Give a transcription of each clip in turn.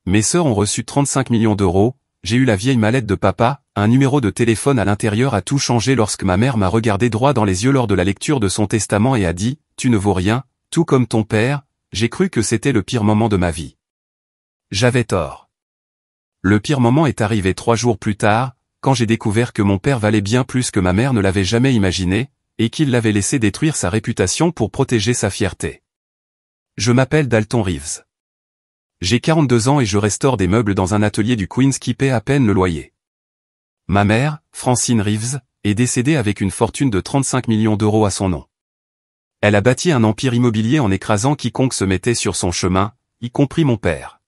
Mes sœurs ont reçu 35 millions d'euros, j'ai eu la vieille mallette de papa, un numéro de téléphone à l'intérieur a tout changé lorsque ma mère m'a regardé droit dans les yeux lors de la lecture de son testament et a dit, tu ne vaux rien, tout comme ton père, j'ai cru que c'était le pire moment de ma vie. J'avais tort. Le pire moment est arrivé 3 jours plus tard, quand j'ai découvert que mon père valait bien plus que ma mère ne l'avait jamais imaginé, et qu'il l'avait laissé détruire sa réputation pour protéger sa fierté. Je m'appelle Dalton Reeves. J'ai 42 ans et je restaure des meubles dans un atelier du Queens qui paie à peine le loyer. Ma mère, Francine Reeves, est décédée avec une fortune de 35 millions d'euros à son nom. Elle a bâti un empire immobilier en écrasant quiconque se mettait sur son chemin, y compris mon père.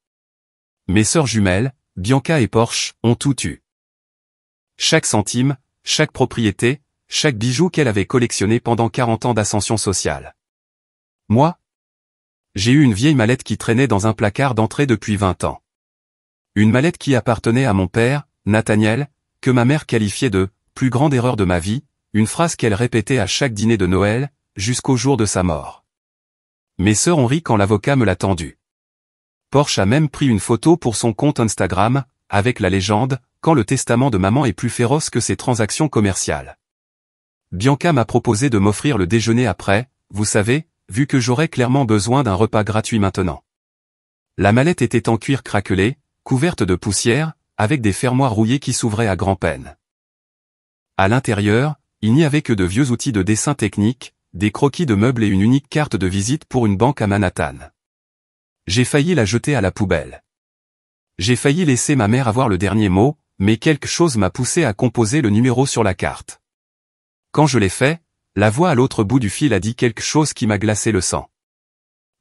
Mes sœurs jumelles, Bianca et Porsche, ont tout eu. Chaque centime, chaque propriété, chaque bijou qu'elle avait collectionné pendant 40 ans d'ascension sociale. Moi, j'ai eu une vieille mallette qui traînait dans un placard d'entrée depuis 20 ans. Une mallette qui appartenait à mon père, Nathaniel, que ma mère qualifiait de « plus grande erreur de ma vie », une phrase qu'elle répétait à chaque dîner de Noël, jusqu'au jour de sa mort. Mes sœurs ont ri quand l'avocat me l'a tendue. Porsche a même pris une photo pour son compte Instagram, avec la légende « Quand le testament de maman est plus féroce que ses transactions commerciales ». Bianca m'a proposé de m'offrir le déjeuner après, vous savez, vu que j'aurais clairement besoin d'un repas gratuit maintenant. La mallette était en cuir craquelé, couverte de poussière, avec des fermoirs rouillés qui s'ouvraient à grand-peine. À l'intérieur, il n'y avait que de vieux outils de dessin technique, des croquis de meubles et une unique carte de visite pour une banque à Manhattan. J'ai failli la jeter à la poubelle. J'ai failli laisser ma mère avoir le dernier mot, mais quelque chose m'a poussé à composer le numéro sur la carte. Quand je l'ai fait, la voix à l'autre bout du fil a dit quelque chose qui m'a glacé le sang.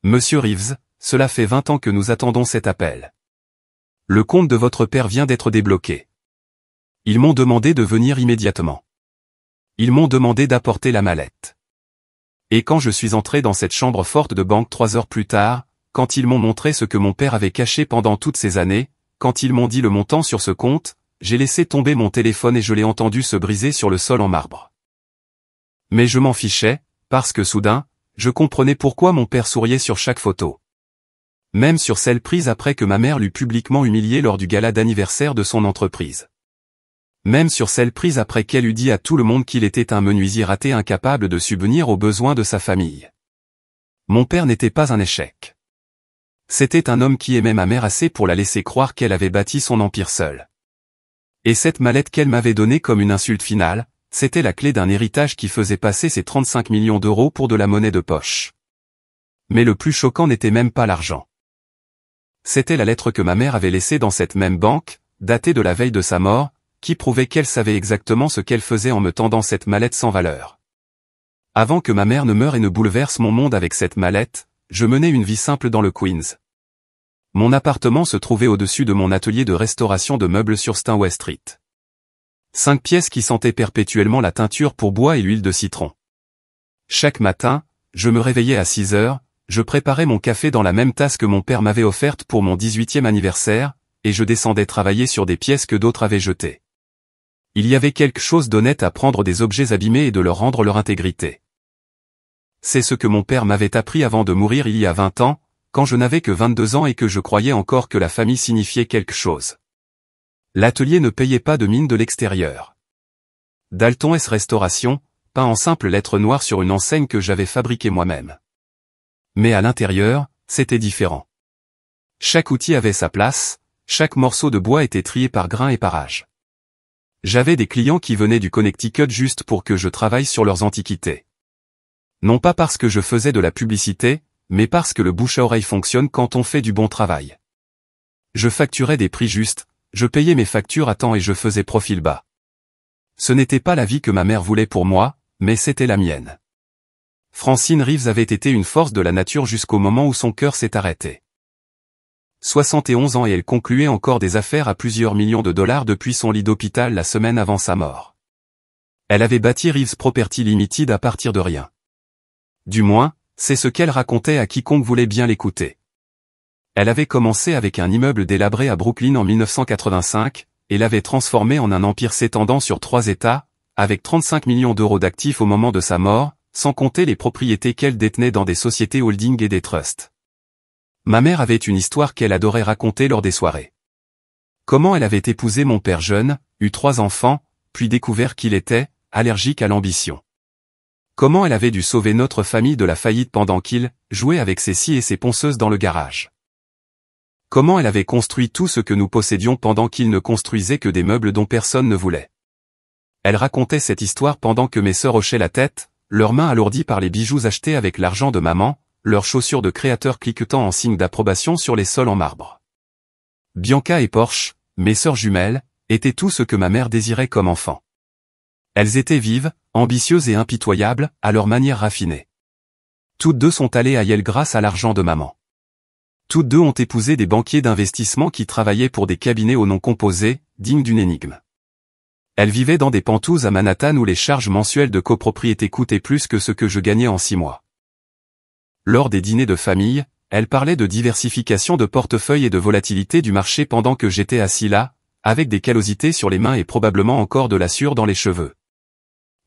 Monsieur Reeves, cela fait 20 ans que nous attendons cet appel. Le compte de votre père vient d'être débloqué. Ils m'ont demandé de venir immédiatement. Ils m'ont demandé d'apporter la mallette. Et quand je suis entré dans cette chambre forte de banque 3 heures plus tard, quand ils m'ont montré ce que mon père avait caché pendant toutes ces années, quand ils m'ont dit le montant sur ce compte, j'ai laissé tomber mon téléphone et je l'ai entendu se briser sur le sol en marbre. Mais je m'en fichais, parce que soudain, je comprenais pourquoi mon père souriait sur chaque photo. Même sur celle prise après que ma mère l'eut publiquement humilié lors du gala d'anniversaire de son entreprise. Même sur celle prise après qu'elle eut dit à tout le monde qu'il était un menuisier raté incapable de subvenir aux besoins de sa famille. Mon père n'était pas un échec. C'était un homme qui aimait ma mère assez pour la laisser croire qu'elle avait bâti son empire seule. Et cette mallette qu'elle m'avait donnée comme une insulte finale, c'était la clé d'un héritage qui faisait passer ses 35 millions d'euros pour de la monnaie de poche. Mais le plus choquant n'était même pas l'argent. C'était la lettre que ma mère avait laissée dans cette même banque, datée de la veille de sa mort, qui prouvait qu'elle savait exactement ce qu'elle faisait en me tendant cette mallette sans valeur. Avant que ma mère ne meure et ne bouleverse mon monde avec cette mallette, je menais une vie simple dans le Queens. Mon appartement se trouvait au-dessus de mon atelier de restauration de meubles sur Steinway Street. 5 pièces qui sentaient perpétuellement la teinture pour bois et l'huile de citron. Chaque matin, je me réveillais à 6 heures, je préparais mon café dans la même tasse que mon père m'avait offerte pour mon 18e anniversaire, et je descendais travailler sur des pièces que d'autres avaient jetées. Il y avait quelque chose d'honnête à prendre des objets abîmés et de leur rendre leur intégrité. C'est ce que mon père m'avait appris avant de mourir il y a 20 ans, quand je n'avais que 22 ans et que je croyais encore que la famille signifiait quelque chose. L'atelier ne payait pas de mine de l'extérieur. Dalton S Restauration, peint en simples lettres noires sur une enseigne que j'avais fabriquée moi-même. Mais à l'intérieur, c'était différent. Chaque outil avait sa place, chaque morceau de bois était trié par grain et par âge. J'avais des clients qui venaient du Connecticut juste pour que je travaille sur leurs antiquités. Non pas parce que je faisais de la publicité, mais parce que le bouche à oreille fonctionne quand on fait du bon travail. Je facturais des prix justes, je payais mes factures à temps et je faisais profil bas. Ce n'était pas la vie que ma mère voulait pour moi, mais c'était la mienne. Francine Reeves avait été une force de la nature jusqu'au moment où son cœur s'est arrêté. 71 ans et elle concluait encore des affaires à plusieurs millions de dollars depuis son lit d'hôpital la semaine avant sa mort. Elle avait bâti Reeves Property Limited à partir de rien. Du moins, c'est ce qu'elle racontait à quiconque voulait bien l'écouter. Elle avait commencé avec un immeuble délabré à Brooklyn en 1985, et l'avait transformé en un empire s'étendant sur 3 États, avec 35 millions d'euros d'actifs au moment de sa mort, sans compter les propriétés qu'elle détenait dans des sociétés holding et des trusts. Ma mère avait une histoire qu'elle adorait raconter lors des soirées. Comment elle avait épousé mon père jeune, eu 3 enfants, puis découvert qu'il était allergique à l'ambition. Comment elle avait dû sauver notre famille de la faillite pendant qu'il jouait avec ses scies et ses ponceuses dans le garage. Comment elle avait construit tout ce que nous possédions pendant qu'il ne construisait que des meubles dont personne ne voulait. Elle racontait cette histoire pendant que mes sœurs hochaient la tête, leurs mains alourdies par les bijoux achetés avec l'argent de maman, leurs chaussures de créateur cliquetant en signe d'approbation sur les sols en marbre. Bianca et Porsche, mes sœurs jumelles, étaient tout ce que ma mère désirait comme enfant. Elles étaient vives, ambitieuses et impitoyables, à leur manière raffinée. Toutes deux sont allées à Yale grâce à l'argent de maman. Toutes deux ont épousé des banquiers d'investissement qui travaillaient pour des cabinets au nom composé, dignes d'une énigme. Elles vivaient dans des penthouses à Manhattan où les charges mensuelles de copropriété coûtaient plus que ce que je gagnais en 6 mois. Lors des dîners de famille, elles parlaient de diversification de portefeuille et de volatilité du marché pendant que j'étais assis là, avec des callosités sur les mains et probablement encore de la sueur dans les cheveux.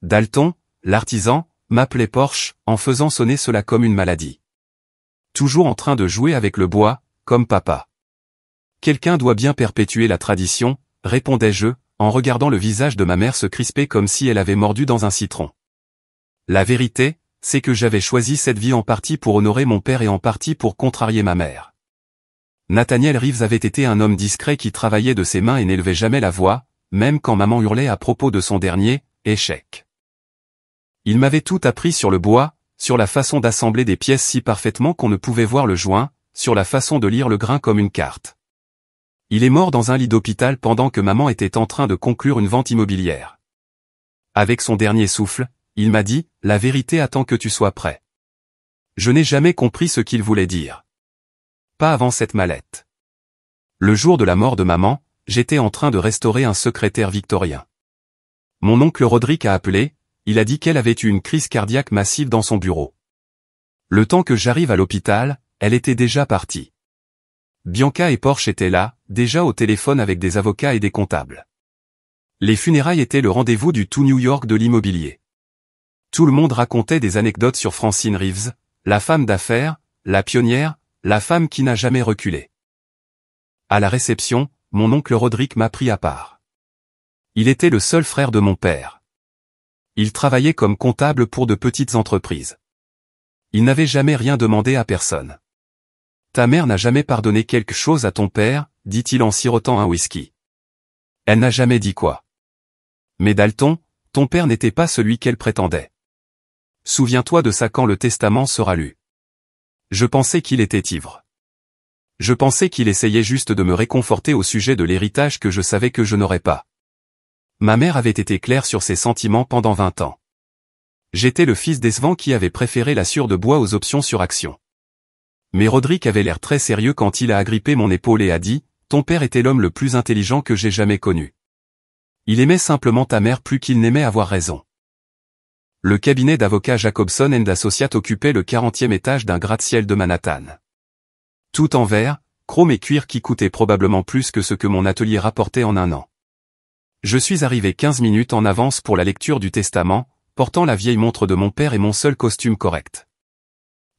Dalton, l'artisan, m'appelait Porsche, en faisant sonner cela comme une maladie. Toujours en train de jouer avec le bois, comme papa. Quelqu'un doit bien perpétuer la tradition, répondais-je, en regardant le visage de ma mère se crisper comme si elle avait mordu dans un citron. La vérité, c'est que j'avais choisi cette vie en partie pour honorer mon père et en partie pour contrarier ma mère. Nathaniel Reeves avait été un homme discret qui travaillait de ses mains et n'élevait jamais la voix, même quand maman hurlait à propos de son dernier échec. Il m'avait tout appris sur le bois, sur la façon d'assembler des pièces si parfaitement qu'on ne pouvait voir le joint, sur la façon de lire le grain comme une carte. Il est mort dans un lit d'hôpital pendant que maman était en train de conclure une vente immobilière. Avec son dernier souffle, il m'a dit, « La vérité attend que tu sois prêt. » Je n'ai jamais compris ce qu'il voulait dire. Pas avant cette mallette. Le jour de la mort de maman, j'étais en train de restaurer un secrétaire victorien. Mon oncle Roderick a appelé, il a dit qu'elle avait eu une crise cardiaque massive dans son bureau. Le temps que j'arrive à l'hôpital, elle était déjà partie. Bianca et Porsche étaient là, déjà au téléphone avec des avocats et des comptables. Les funérailles étaient le rendez-vous du tout New York de l'immobilier. Tout le monde racontait des anecdotes sur Francine Reeves, la femme d'affaires, la pionnière, la femme qui n'a jamais reculé. À la réception, mon oncle Roderick m'a pris à part. Il était le seul frère de mon père. Il travaillait comme comptable pour de petites entreprises. Il n'avait jamais rien demandé à personne. Ta mère n'a jamais pardonné quelque chose à ton père, dit-il en sirotant un whisky. Elle n'a jamais dit quoi. Mais Dalton, ton père n'était pas celui qu'elle prétendait. Souviens-toi de ça quand le testament sera lu. Je pensais qu'il était ivre. Je pensais qu'il essayait juste de me réconforter au sujet de l'héritage que je savais que je n'aurais pas. Ma mère avait été claire sur ses sentiments pendant 20 ans. J'étais le fils décevant qui avait préféré la sûre de bois aux options sur action. Mais Roderick avait l'air très sérieux quand il a agrippé mon épaule et a dit, « Ton père était l'homme le plus intelligent que j'ai jamais connu. Il aimait simplement ta mère plus qu'il n'aimait avoir raison. » Le cabinet d'avocats Jacobson & Associates occupait le 40e étage d'un gratte-ciel de Manhattan. Tout en verre, chrome et cuir qui coûtait probablement plus que ce que mon atelier rapportait en un an. Je suis arrivé 15 minutes en avance pour la lecture du testament, portant la vieille montre de mon père et mon seul costume correct.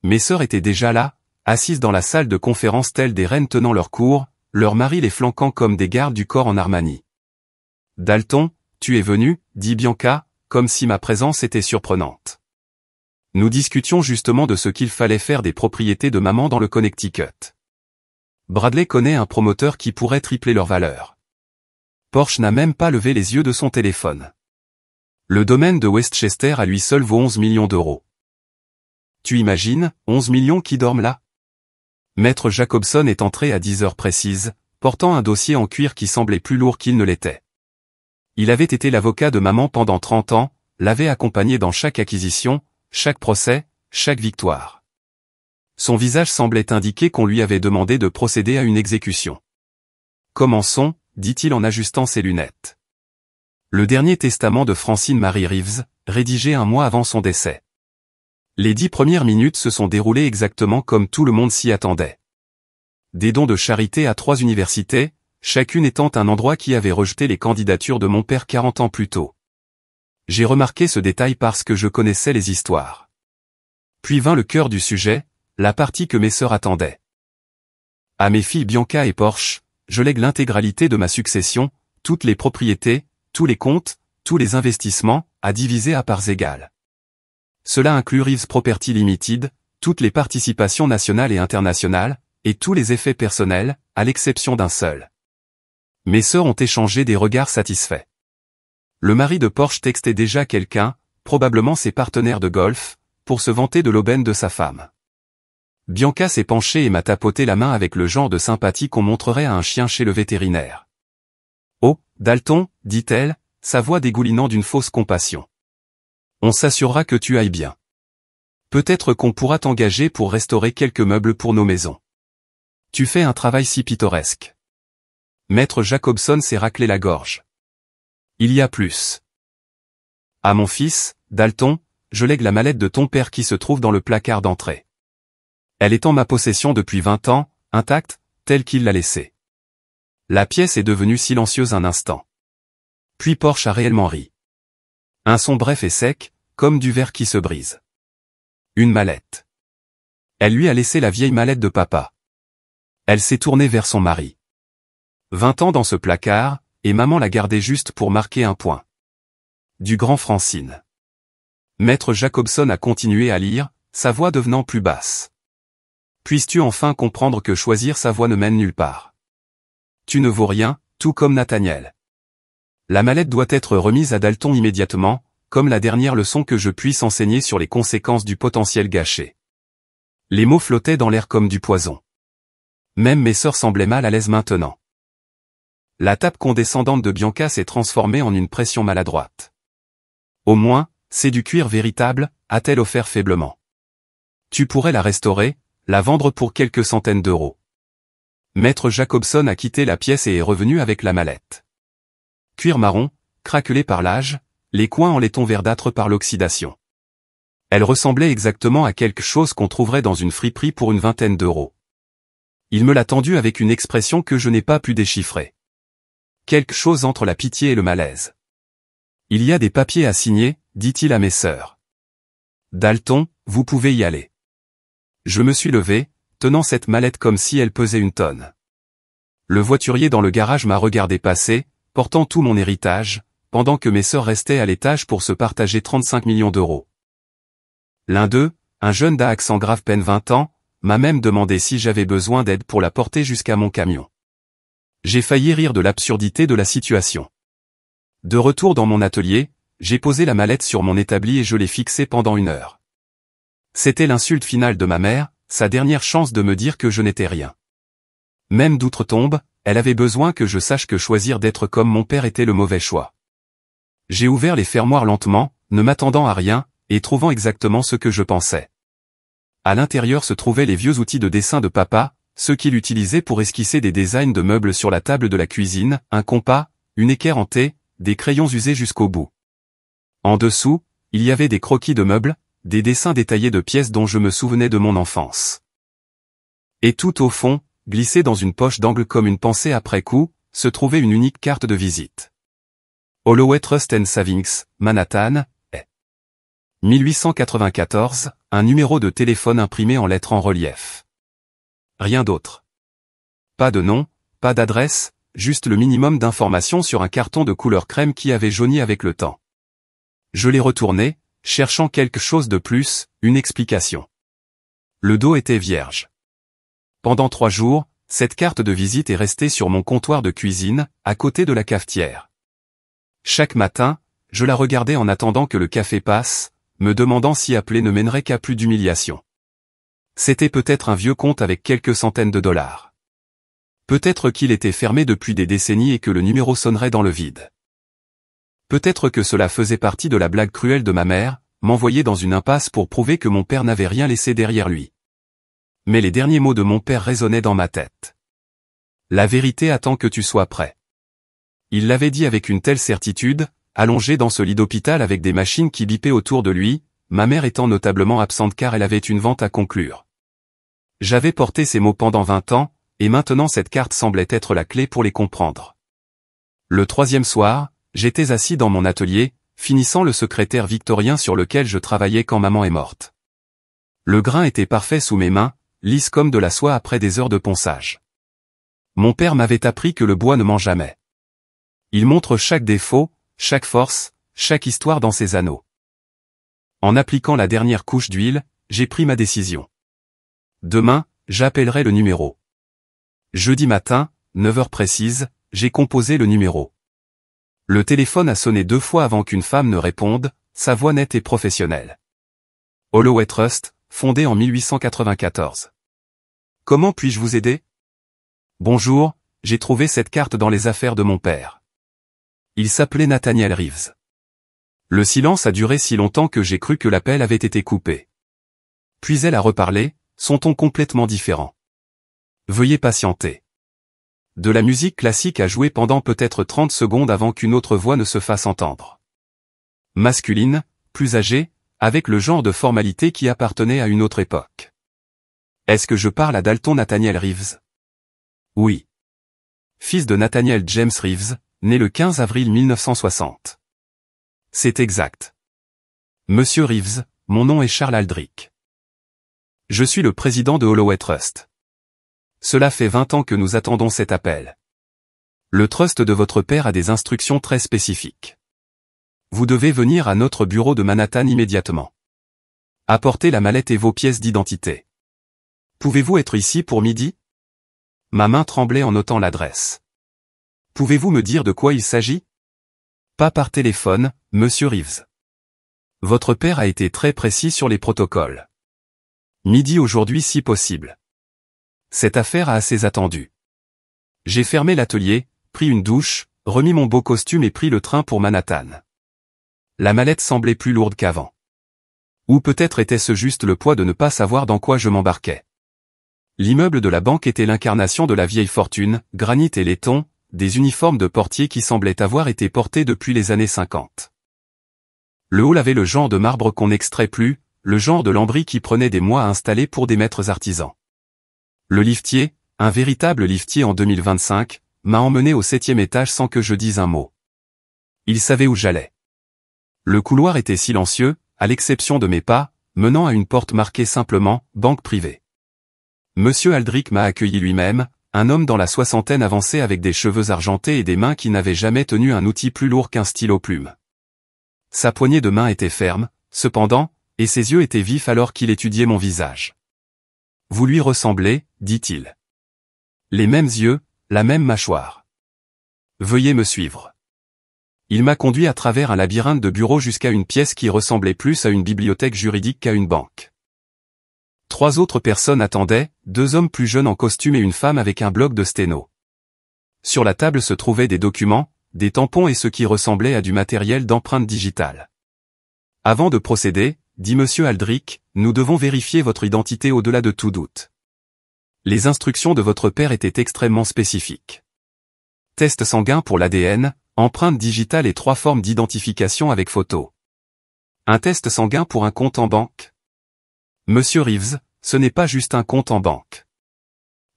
Mes sœurs étaient déjà là, assises dans la salle de conférence telles des reines tenant leur cours, leurs maris les flanquant comme des gardes du corps en Armani. « Dalton, tu es venu, dit Bianca, comme si ma présence était surprenante. Nous discutions justement de ce qu'il fallait faire des propriétés de maman dans le Connecticut. Bradley connaît un promoteur qui pourrait tripler leur valeur. Porsche n'a même pas levé les yeux de son téléphone. Le domaine de Westchester à lui seul vaut 11 millions d'euros. Tu imagines, 11 millions qui dorment là? Maître Jacobson est entré à 10 heures précises, portant un dossier en cuir qui semblait plus lourd qu'il ne l'était. Il avait été l'avocat de maman pendant 30 ans, l'avait accompagné dans chaque acquisition, chaque procès, chaque victoire. Son visage semblait indiquer qu'on lui avait demandé de procéder à une exécution. Commençons, dit-il en ajustant ses lunettes. Le dernier testament de Francine Marie Reeves, rédigé un mois avant son décès. Les 10 premières minutes se sont déroulées exactement comme tout le monde s'y attendait. Des dons de charité à 3 universités, chacune étant un endroit qui avait rejeté les candidatures de mon père 40 ans plus tôt. J'ai remarqué ce détail parce que je connaissais les histoires. Puis vint le cœur du sujet, la partie que mes sœurs attendaient. À mes filles Bianca et Porsche, je lègue l'intégralité de ma succession, toutes les propriétés, tous les comptes, tous les investissements, à diviser à parts égales. Cela inclut Reeves Property Limited, toutes les participations nationales et internationales, et tous les effets personnels, à l'exception d'un seul. Mes sœurs ont échangé des regards satisfaits. Le mari de Porsche textait déjà quelqu'un, probablement ses partenaires de golf, pour se vanter de l'aubaine de sa femme. Bianca s'est penchée et m'a tapoté la main avec le genre de sympathie qu'on montrerait à un chien chez le vétérinaire. « Oh, Dalton, dit-elle, sa voix dégoulinant d'une fausse compassion. On s'assurera que tu ailles bien. Peut-être qu'on pourra t'engager pour restaurer quelques meubles pour nos maisons. Tu fais un travail si pittoresque. » Maître Jacobson s'est raclé la gorge. Il y a plus. À mon fils, Dalton, je lègue la mallette de ton père qui se trouve dans le placard d'entrée. Elle est en ma possession depuis 20 ans, intacte, telle qu'il l'a laissée. La pièce est devenue silencieuse un instant. Puis Porsche a réellement ri. Un son bref et sec, comme du verre qui se brise. Une mallette. Elle lui a laissé la vieille mallette de papa. Elle s'est tournée vers son mari. 20 ans dans ce placard, et maman l'a gardé juste pour marquer un point. Du grand Francine. Maître Jacobson a continué à lire, sa voix devenant plus basse. Puisses-tu enfin comprendre que choisir sa voie ne mène nulle part. Tu ne vaux rien, tout comme Nathaniel. La mallette doit être remise à Dalton immédiatement, comme la dernière leçon que je puisse enseigner sur les conséquences du potentiel gâché. Les mots flottaient dans l'air comme du poison. Même mes sœurs semblaient mal à l'aise maintenant. La tape condescendante de Bianca s'est transformée en une pression maladroite. Au moins, c'est du cuir véritable, a-t-elle offert faiblement. Tu pourrais la restaurer, la vendre pour quelques centaines d'euros. Maître Jacobson a quitté la pièce et est revenu avec la mallette. Cuir marron, craquelé par l'âge, les coins en laiton verdâtre par l'oxydation. Elle ressemblait exactement à quelque chose qu'on trouverait dans une friperie pour une vingtaine d'euros. Il me l'a tendue avec une expression que je n'ai pas pu déchiffrer. Quelque chose entre la pitié et le malaise. Il y a des papiers à signer, dit-il à mes sœurs. Dalton, vous pouvez y aller. Je me suis levé, tenant cette mallette comme si elle pesait une tonne. Le voiturier dans le garage m'a regardé passer, portant tout mon héritage, pendant que mes sœurs restaient à l'étage pour se partager 35 millions d'euros. L'un d'eux, un jeune d'accent grave peine 20 ans, m'a même demandé si j'avais besoin d'aide pour la porter jusqu'à mon camion. J'ai failli rire de l'absurdité de la situation. De retour dans mon atelier, j'ai posé la mallette sur mon établi et je l'ai fixée pendant 1 heure. C'était l'insulte finale de ma mère, sa dernière chance de me dire que je n'étais rien. Même d'outre-tombe, elle avait besoin que je sache que choisir d'être comme mon père était le mauvais choix. J'ai ouvert les fermoirs lentement, ne m'attendant à rien, et trouvant exactement ce que je pensais. À l'intérieur se trouvaient les vieux outils de dessin de papa, ceux qu'il utilisait pour esquisser des designs de meubles sur la table de la cuisine, un compas, une équerre en thé, des crayons usés jusqu'au bout. En dessous, il y avait des croquis de meubles, des dessins détaillés de pièces dont je me souvenais de mon enfance. Et tout au fond, glissée dans une poche d'angle comme une pensée après coup, se trouvait une unique carte de visite. Holloway Trust and Savings, Manhattan, 1894, un numéro de téléphone imprimé en lettres en relief. Rien d'autre. Pas de nom, pas d'adresse, juste le minimum d'informations sur un carton de couleur crème qui avait jauni avec le temps. Je l'ai retourné, cherchant quelque chose de plus, une explication. Le dos était vierge. Pendant 3 jours, cette carte de visite est restée sur mon comptoir de cuisine, à côté de la cafetière. Chaque matin, je la regardais en attendant que le café passe, me demandant si appeler ne mènerait qu'à plus d'humiliation. C'était peut-être un vieux compte avec quelques centaines de dollars. Peut-être qu'il était fermé depuis des décennies et que le numéro sonnerait dans le vide. Peut-être que cela faisait partie de la blague cruelle de ma mère, m'envoyer dans une impasse pour prouver que mon père n'avait rien laissé derrière lui. Mais les derniers mots de mon père résonnaient dans ma tête. La vérité attend que tu sois prêt. Il l'avait dit avec une telle certitude, allongé dans ce lit d'hôpital avec des machines qui bipaient autour de lui, ma mère étant notablement absente car elle avait une vente à conclure. J'avais porté ces mots pendant 20 ans, et maintenant cette carte semblait être la clé pour les comprendre. Le 3e soir, j'étais assis dans mon atelier, finissant le secrétaire victorien sur lequel je travaillais quand maman est morte. Le grain était parfait sous mes mains, lisse comme de la soie après des heures de ponçage. Mon père m'avait appris que le bois ne ment jamais. Il montre chaque défaut, chaque force, chaque histoire dans ses anneaux. En appliquant la dernière couche d'huile, j'ai pris ma décision. Demain, j'appellerai le numéro. Jeudi matin, 9 heures précises, j'ai composé le numéro. Le téléphone a sonné 2 fois avant qu'une femme ne réponde, sa voix nette et professionnelle. Holloway Trust, fondé en 1894. Comment puis-je vous aider? Bonjour, j'ai trouvé cette carte dans les affaires de mon père. Il s'appelait Nathaniel Reeves. Le silence a duré si longtemps que j'ai cru que l'appel avait été coupé. Puis elle a reparlé, son ton complètement différent. Veuillez patienter. De la musique classique a joué pendant peut-être 30 secondes avant qu'une autre voix ne se fasse entendre. Masculine, plus âgée, avec le genre de formalité qui appartenait à une autre époque. Est-ce que je parle à Dalton Nathaniel Reeves? Oui. Fils de Nathaniel James Reeves, né le 15 avril 1960. C'est exact. Monsieur Reeves, mon nom est Charles Aldrich. Je suis le président de Holloway Trust. Cela fait 20 ans que nous attendons cet appel. Le trust de votre père a des instructions très spécifiques. Vous devez venir à notre bureau de Manhattan immédiatement. Apportez la mallette et vos pièces d'identité. Pouvez-vous être ici pour midi? Ma main tremblait en notant l'adresse. Pouvez-vous me dire de quoi il s'agit? Pas par téléphone, monsieur Reeves. Votre père a été très précis sur les protocoles. Midi aujourd'hui si possible. Cette affaire a assez attendu. J'ai fermé l'atelier, pris une douche, remis mon beau costume et pris le train pour Manhattan. La mallette semblait plus lourde qu'avant. Ou peut-être était-ce juste le poids de ne pas savoir dans quoi je m'embarquais. L'immeuble de la banque était l'incarnation de la vieille fortune, granit et laiton, des uniformes de portier qui semblaient avoir été portés depuis les années 50. Le hall avait le genre de marbre qu'on n'extrait plus, le genre de lambris qui prenait des mois à installer pour des maîtres artisans. Le liftier, un véritable liftier en 2025, m'a emmené au 7e étage sans que je dise un mot. Il savait où j'allais. Le couloir était silencieux, à l'exception de mes pas, menant à une porte marquée simplement « Banque privée ». Monsieur Aldrich m'a accueilli lui-même, un homme dans la soixantaine avancé avec des cheveux argentés et des mains qui n'avaient jamais tenu un outil plus lourd qu'un stylo plume. Sa poignée de main était ferme, cependant, et ses yeux étaient vifs alors qu'il étudiait mon visage. « Vous lui ressemblez, dit-il. Les mêmes yeux, la même mâchoire. Veuillez me suivre. » Il m'a conduit à travers un labyrinthe de bureaux jusqu'à une pièce qui ressemblait plus à une bibliothèque juridique qu'à une banque. 3 autres personnes attendaient, 2 hommes plus jeunes en costume et une femme avec un bloc de sténo. Sur la table se trouvaient des documents, des tampons et ce qui ressemblait à du matériel d'empreinte digitale. Avant de procéder, dit monsieur Aldrich, nous devons vérifier votre identité au-delà de tout doute. Les instructions de votre père étaient extrêmement spécifiques. Test sanguin pour l'ADN, empreinte digitale et 3 formes d'identification avec photo. Un test sanguin pour un compte en banque? Monsieur Reeves, ce n'est pas juste un compte en banque.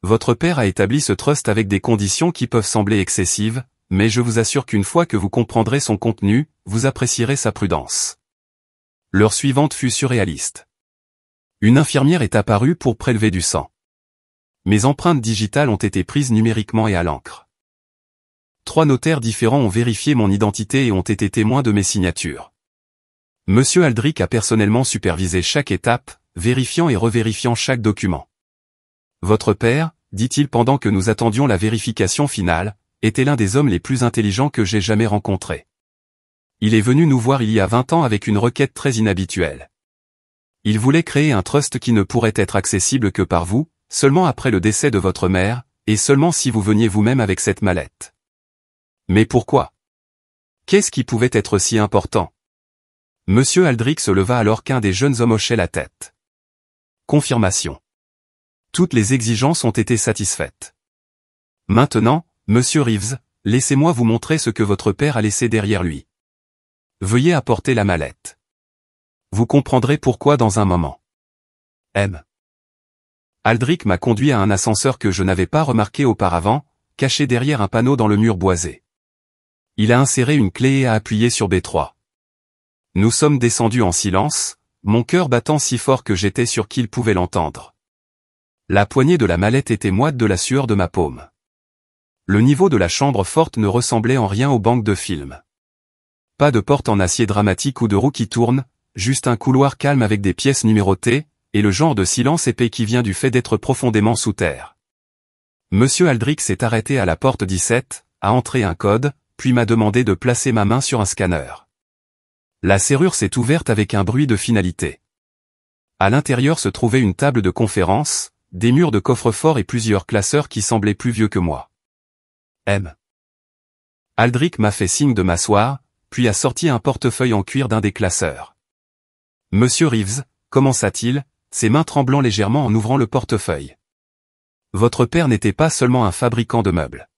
Votre père a établi ce trust avec des conditions qui peuvent sembler excessives, mais je vous assure qu'une fois que vous comprendrez son contenu, vous apprécierez sa prudence. L'heure suivante fut surréaliste. Une infirmière est apparue pour prélever du sang. Mes empreintes digitales ont été prises numériquement et à l'encre. 3 notaires différents ont vérifié mon identité et ont été témoins de mes signatures. Monsieur Aldrich a personnellement supervisé chaque étape, vérifiant et revérifiant chaque document. Votre père, dit-il pendant que nous attendions la vérification finale, était l'un des hommes les plus intelligents que j'ai jamais rencontrés. Il est venu nous voir il y a 20 ans avec une requête très inhabituelle. Il voulait créer un trust qui ne pourrait être accessible que par vous, seulement après le décès de votre mère, et seulement si vous veniez vous-même avec cette mallette. Mais pourquoi? Qu'est-ce qui pouvait être si important? Monsieur Aldrich se leva alors qu'un des jeunes hommes hochait la tête. Confirmation. Toutes les exigences ont été satisfaites. Maintenant, monsieur Reeves, laissez-moi vous montrer ce que votre père a laissé derrière lui. Veuillez apporter la mallette. Vous comprendrez pourquoi dans un moment. M. Aldrich m'a conduit à un ascenseur que je n'avais pas remarqué auparavant, caché derrière un panneau dans le mur boisé. Il a inséré une clé et a appuyé sur B3. Nous sommes descendus en silence, mon cœur battant si fort que j'étais sûr qu'il pouvait l'entendre. La poignée de la mallette était moite de la sueur de ma paume. Le niveau de la chambre forte ne ressemblait en rien aux banques de films. Pas de porte en acier dramatique ou de roue qui tourne, juste un couloir calme avec des pièces numérotées, et le genre de silence épais qui vient du fait d'être profondément sous terre. Monsieur Aldrich s'est arrêté à la porte 17, a entré un code, puis m'a demandé de placer ma main sur un scanner. La serrure s'est ouverte avec un bruit de finalité. À l'intérieur se trouvait une table de conférence, des murs de coffre-fort et plusieurs classeurs qui semblaient plus vieux que moi. M. Aldrich m'a fait signe de m'asseoir, puis a sorti un portefeuille en cuir d'un des classeurs. Monsieur Reeves, commença-t-il, ses mains tremblant légèrement en ouvrant le portefeuille. Votre père n'était pas seulement un fabricant de meubles.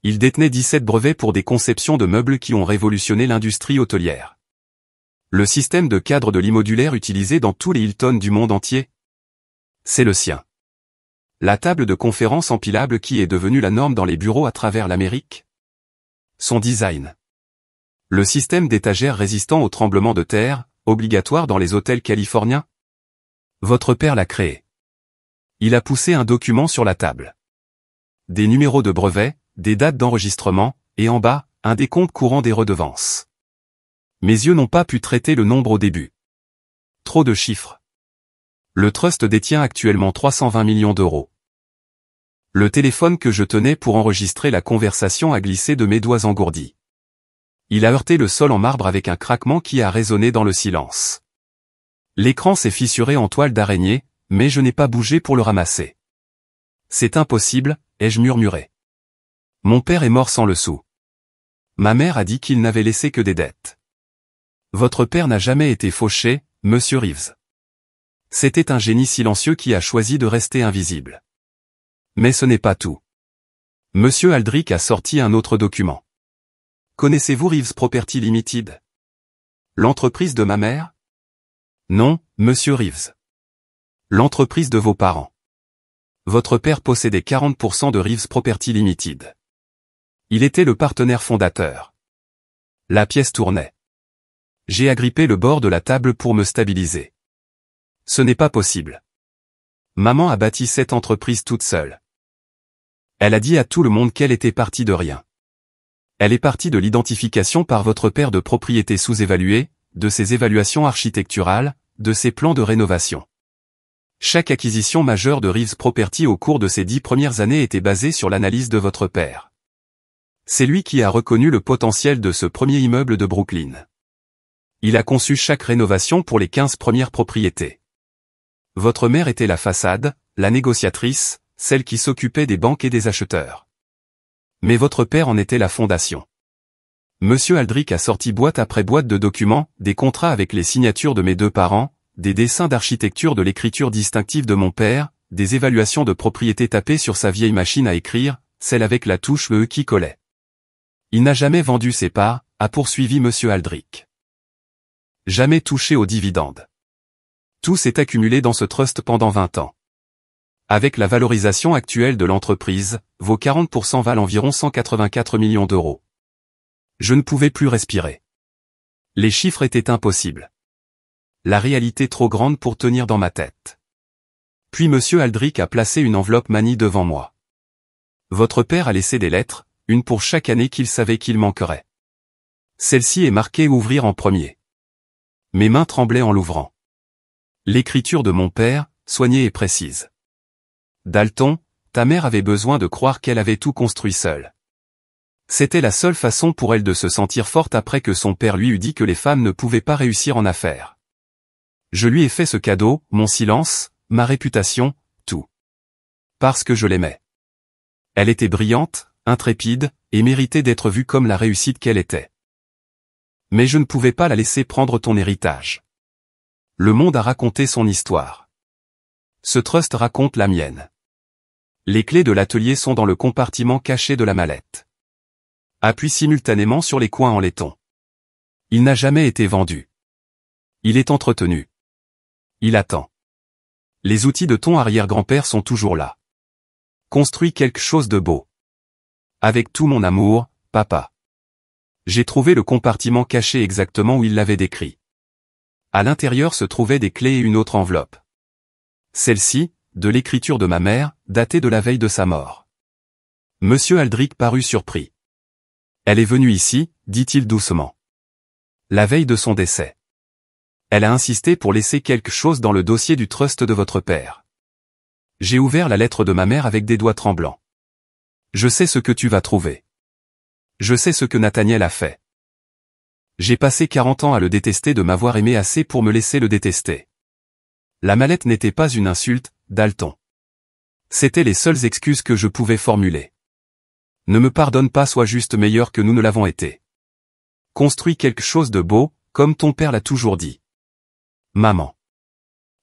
Il détenait 17 brevets pour des conceptions de meubles qui ont révolutionné l'industrie hôtelière. Le système de cadre de l'immodulaire utilisé dans tous les Hilton du monde entier, c'est le sien. La table de conférence empilable qui est devenue la norme dans les bureaux à travers l'Amérique, son design. Le système d'étagères résistant aux tremblements de terre, obligatoire dans les hôtels californiens. Votre père l'a créé. Il a poussé un document sur la table. Des numéros de brevets, des dates d'enregistrement, et en bas, un décompte courant des redevances. Mes yeux n'ont pas pu traiter le nombre au début. Trop de chiffres. Le trust détient actuellement 320 millions d'euros. Le téléphone que je tenais pour enregistrer la conversation a glissé de mes doigts engourdis. Il a heurté le sol en marbre avec un craquement qui a résonné dans le silence. L'écran s'est fissuré en toile d'araignée, mais je n'ai pas bougé pour le ramasser. C'est impossible, ai-je murmuré. Mon père est mort sans le sou. Ma mère a dit qu'il n'avait laissé que des dettes. Votre père n'a jamais été fauché, monsieur Reeves. C'était un génie silencieux qui a choisi de rester invisible. Mais ce n'est pas tout. Monsieur Aldrich a sorti un autre document. Connaissez-vous Reeves Property Limited? L'entreprise de ma mère? Non, monsieur Reeves. L'entreprise de vos parents. Votre père possédait 40% de Reeves Property Limited. Il était le partenaire fondateur. La pièce tournait. J'ai agrippé le bord de la table pour me stabiliser. Ce n'est pas possible. Maman a bâti cette entreprise toute seule. Elle a dit à tout le monde qu'elle était partie de rien. Elle est partie de l'identification par votre père de propriétés sous-évaluées, de ses évaluations architecturales, de ses plans de rénovation. Chaque acquisition majeure de Reeves Property au cours de ces 10 premières années était basée sur l'analyse de votre père. C'est lui qui a reconnu le potentiel de ce premier immeuble de Brooklyn. Il a conçu chaque rénovation pour les 15 premières propriétés. Votre mère était la façade, la négociatrice, celle qui s'occupait des banques et des acheteurs. Mais votre père en était la fondation. Monsieur Aldrich a sorti boîte après boîte de documents, des contrats avec les signatures de mes deux parents, des dessins d'architecture de l'écriture distinctive de mon père, des évaluations de propriété tapées sur sa vieille machine à écrire, celle avec la touche E qui collait. Il n'a jamais vendu ses parts, a poursuivi monsieur Aldrich. Jamais touché aux dividendes. Tout s'est accumulé dans ce trust pendant 20 ans. Avec la valorisation actuelle de l'entreprise, vos 40% valent environ 184 millions d'euros. Je ne pouvais plus respirer. Les chiffres étaient impossibles. La réalité trop grande pour tenir dans ma tête. Puis monsieur Aldrich a placé une enveloppe manie devant moi. Votre père a laissé des lettres, une pour chaque année qu'il savait qu'il manquerait. Celle-ci est marquée ouvrir en premier. Mes mains tremblaient en l'ouvrant. L'écriture de mon père, soignée et précise. Dalton, ta mère avait besoin de croire qu'elle avait tout construit seule. C'était la seule façon pour elle de se sentir forte après que son père lui eût dit que les femmes ne pouvaient pas réussir en affaires. Je lui ai fait ce cadeau, mon silence, ma réputation, tout. Parce que je l'aimais. Elle était brillante, intrépide, et méritait d'être vue comme la réussite qu'elle était. Mais je ne pouvais pas la laisser prendre ton héritage. Le monde a raconté son histoire. Ce trust raconte la mienne. Les clés de l'atelier sont dans le compartiment caché de la mallette. Appuie simultanément sur les coins en laiton. Il n'a jamais été vendu. Il est entretenu. Il attend. Les outils de ton arrière-grand-père sont toujours là. Construis quelque chose de beau. Avec tout mon amour, papa. J'ai trouvé le compartiment caché exactement où il l'avait décrit. À l'intérieur se trouvaient des clés et une autre enveloppe. Celle-ci, de l'écriture de ma mère, datée de la veille de sa mort. Monsieur Aldrich parut surpris. Elle est venue ici, dit-il doucement. La veille de son décès. Elle a insisté pour laisser quelque chose dans le dossier du trust de votre père. J'ai ouvert la lettre de ma mère avec des doigts tremblants. Je sais ce que tu vas trouver. Je sais ce que Nathaniel a fait. J'ai passé 40 ans à le détester de m'avoir aimé assez pour me laisser le détester. La mallette n'était pas une insulte, Dalton. C'étaient les seules excuses que je pouvais formuler. Ne me pardonne pas, sois juste meilleur que nous ne l'avons été. Construis quelque chose de beau, comme ton père l'a toujours dit. Maman.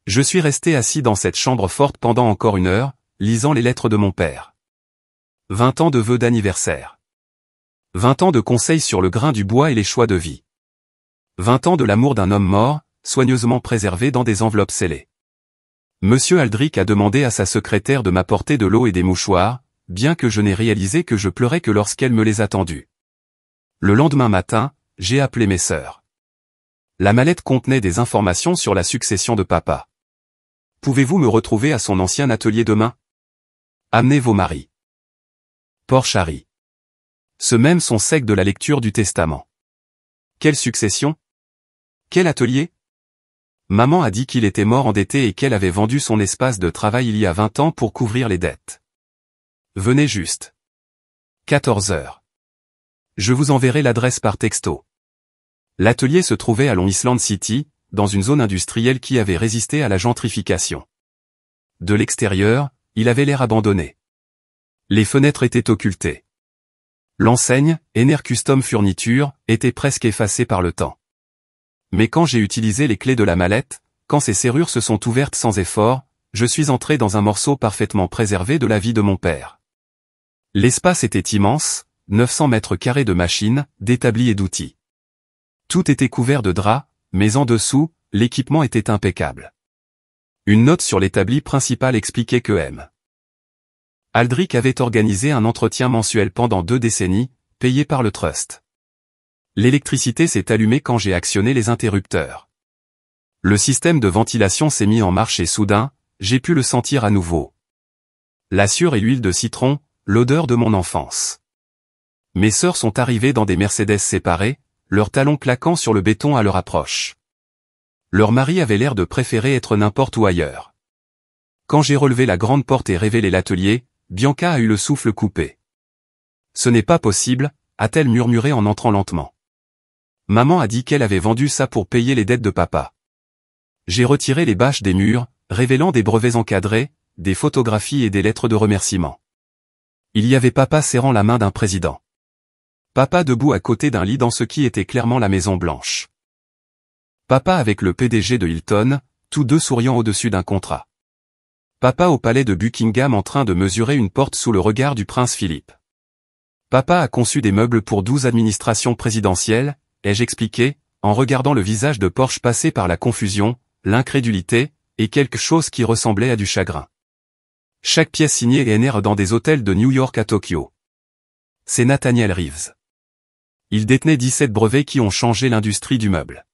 Je suis resté assis dans cette chambre forte pendant encore 1 heure, lisant les lettres de mon père. 20 ans de vœux d'anniversaire. 20 ans de conseils sur le grain du bois et les choix de vie. 20 ans de l'amour d'un homme mort, soigneusement préservé dans des enveloppes scellées. Monsieur Aldrich a demandé à sa secrétaire de m'apporter de l'eau et des mouchoirs, bien que je n'ai réalisé que je pleurais que lorsqu'elle me les a tendus. Le lendemain matin, j'ai appelé mes sœurs. La mallette contenait des informations sur la succession de papa. Pouvez-vous me retrouver à son ancien atelier demain? Amenez vos maris. Porsche Harry. Ceux mêmes sont secs de la lecture du testament. Quelle succession? Quel atelier? Maman a dit qu'il était mort endetté et qu'elle avait vendu son espace de travail il y a 20 ans pour couvrir les dettes. Venez juste. 14 heures. Je vous enverrai l'adresse par texto. L'atelier se trouvait à Long Island City, dans une zone industrielle qui avait résisté à la gentrification. De l'extérieur, il avait l'air abandonné. Les fenêtres étaient occultées. L'enseigne, Ener Custom Furniture, était presque effacée par le temps. Mais quand j'ai utilisé les clés de la mallette, quand ces serrures se sont ouvertes sans effort, je suis entré dans un morceau parfaitement préservé de la vie de mon père. L'espace était immense, 900 mètres carrés de machines, d'établis et d'outils. Tout était couvert de draps, mais en dessous, l'équipement était impeccable. Une note sur l'établi principal expliquait que M. Aldrich avait organisé un entretien mensuel pendant 2 décennies, payé par le trust. L'électricité s'est allumée quand j'ai actionné les interrupteurs. Le système de ventilation s'est mis en marche et soudain, j'ai pu le sentir à nouveau. La sueur et l'huile de citron, l'odeur de mon enfance. Mes sœurs sont arrivées dans des Mercedes séparées, leurs talons claquant sur le béton à leur approche. Leur mari avait l'air de préférer être n'importe où ailleurs. Quand j'ai relevé la grande porte et révélé l'atelier, Bianca a eu le souffle coupé. Ce n'est pas possible, a-t-elle murmuré en entrant lentement. Maman a dit qu'elle avait vendu ça pour payer les dettes de papa. J'ai retiré les bâches des murs, révélant des brevets encadrés, des photographies et des lettres de remerciement. Il y avait papa serrant la main d'un président. Papa debout à côté d'un lit dans ce qui était clairement la Maison Blanche. Papa avec le PDG de Hilton, tous deux souriant au-dessus d'un contrat. Papa au palais de Buckingham en train de mesurer une porte sous le regard du prince Philippe. Papa a conçu des meubles pour 12 administrations présidentielles, ai-je expliqué, en regardant le visage de Porsche passer par la confusion, l'incrédulité, et quelque chose qui ressemblait à du chagrin. Chaque pièce signée Ener dans des hôtels de New York à Tokyo. C'est Nathaniel Reeves. Il détenait 17 brevets qui ont changé l'industrie du meuble.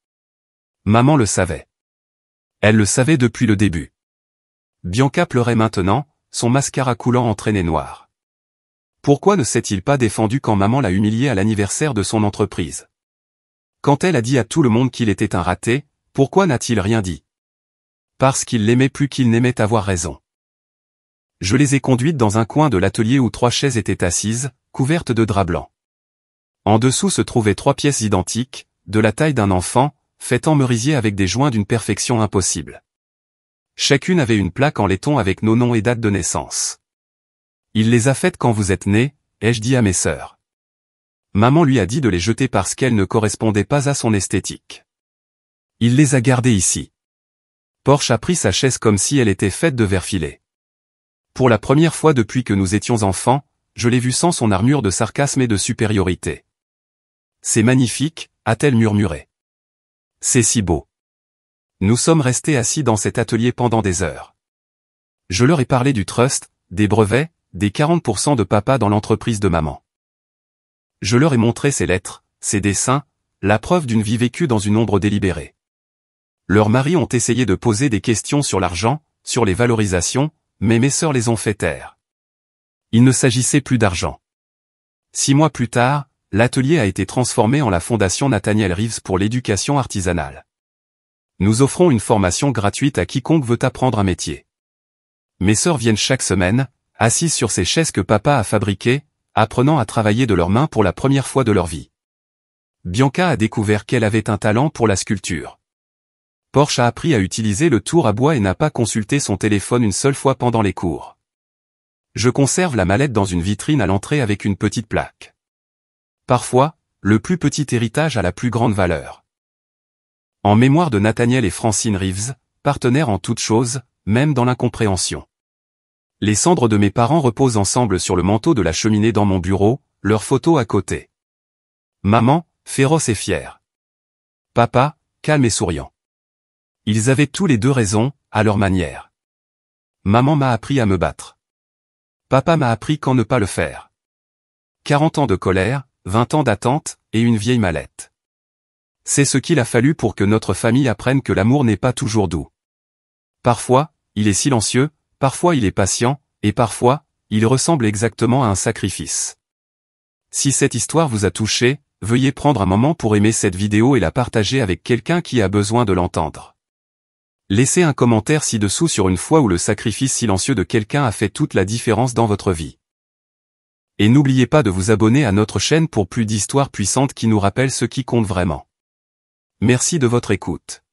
Maman le savait. Elle le savait depuis le début. Bianca pleurait maintenant, son mascara coulant en traînées noires. Pourquoi ne s'est-il pas défendu quand maman l'a humilié à l'anniversaire de son entreprise? Quand elle a dit à tout le monde qu'il était un raté, pourquoi n'a-t-il rien dit? Parce qu'il l'aimait plus qu'il n'aimait avoir raison. Je les ai conduites dans un coin de l'atelier où 3 chaises étaient assises, couvertes de drap blanc. En dessous se trouvaient 3 pièces identiques, de la taille d'un enfant, faites en merisier avec des joints d'une perfection impossible. Chacune avait une plaque en laiton avec nos noms et dates de naissance. Il les a faites quand vous êtes nés, ai-je dit à mes sœurs. Maman lui a dit de les jeter parce qu'elles ne correspondaient pas à son esthétique. Il les a gardées ici. Porsche a pris sa chaise comme si elle était faite de verre filé. Pour la première fois depuis que nous étions enfants, je l'ai vu sans son armure de sarcasme et de supériorité. C'est magnifique, a-t-elle murmuré. C'est si beau. Nous sommes restés assis dans cet atelier pendant des heures. Je leur ai parlé du trust, des brevets, des 40% de papa dans l'entreprise de maman. Je leur ai montré ses lettres, ses dessins, la preuve d'une vie vécue dans une ombre délibérée. Leurs maris ont essayé de poser des questions sur l'argent, sur les valorisations, mais mes sœurs les ont fait taire. Il ne s'agissait plus d'argent. 6 mois plus tard, l'atelier a été transformé en la Fondation Nathaniel Reeves pour l'éducation artisanale. Nous offrons une formation gratuite à quiconque veut apprendre un métier. Mes sœurs viennent chaque semaine, assises sur ces chaises que papa a fabriquées, apprenant à travailler de leurs mains pour la première fois de leur vie. Bianca a découvert qu'elle avait un talent pour la sculpture. Porsche a appris à utiliser le tour à bois et n'a pas consulté son téléphone une seule fois pendant les cours. Je conserve la mallette dans une vitrine à l'entrée avec une petite plaque. Parfois, le plus petit héritage a la plus grande valeur. En mémoire de Nathaniel et Francine Reeves, partenaires en toutes choses, même dans l'incompréhension. Les cendres de mes parents reposent ensemble sur le manteau de la cheminée dans mon bureau, leurs photos à côté. Maman, féroce et fière. Papa, calme et souriant. Ils avaient tous les deux raison, à leur manière. Maman m'a appris à me battre. Papa m'a appris quand ne pas le faire. 40 ans de colère, 20 ans d'attente, et une vieille mallette. C'est ce qu'il a fallu pour que notre famille apprenne que l'amour n'est pas toujours doux. Parfois, il est silencieux, parfois il est patient, et parfois, il ressemble exactement à un sacrifice. Si cette histoire vous a touché, veuillez prendre un moment pour aimer cette vidéo et la partager avec quelqu'un qui a besoin de l'entendre. Laissez un commentaire ci-dessous sur une fois où le sacrifice silencieux de quelqu'un a fait toute la différence dans votre vie. Et n'oubliez pas de vous abonner à notre chaîne pour plus d'histoires puissantes qui nous rappellent ce qui compte vraiment. Merci de votre écoute.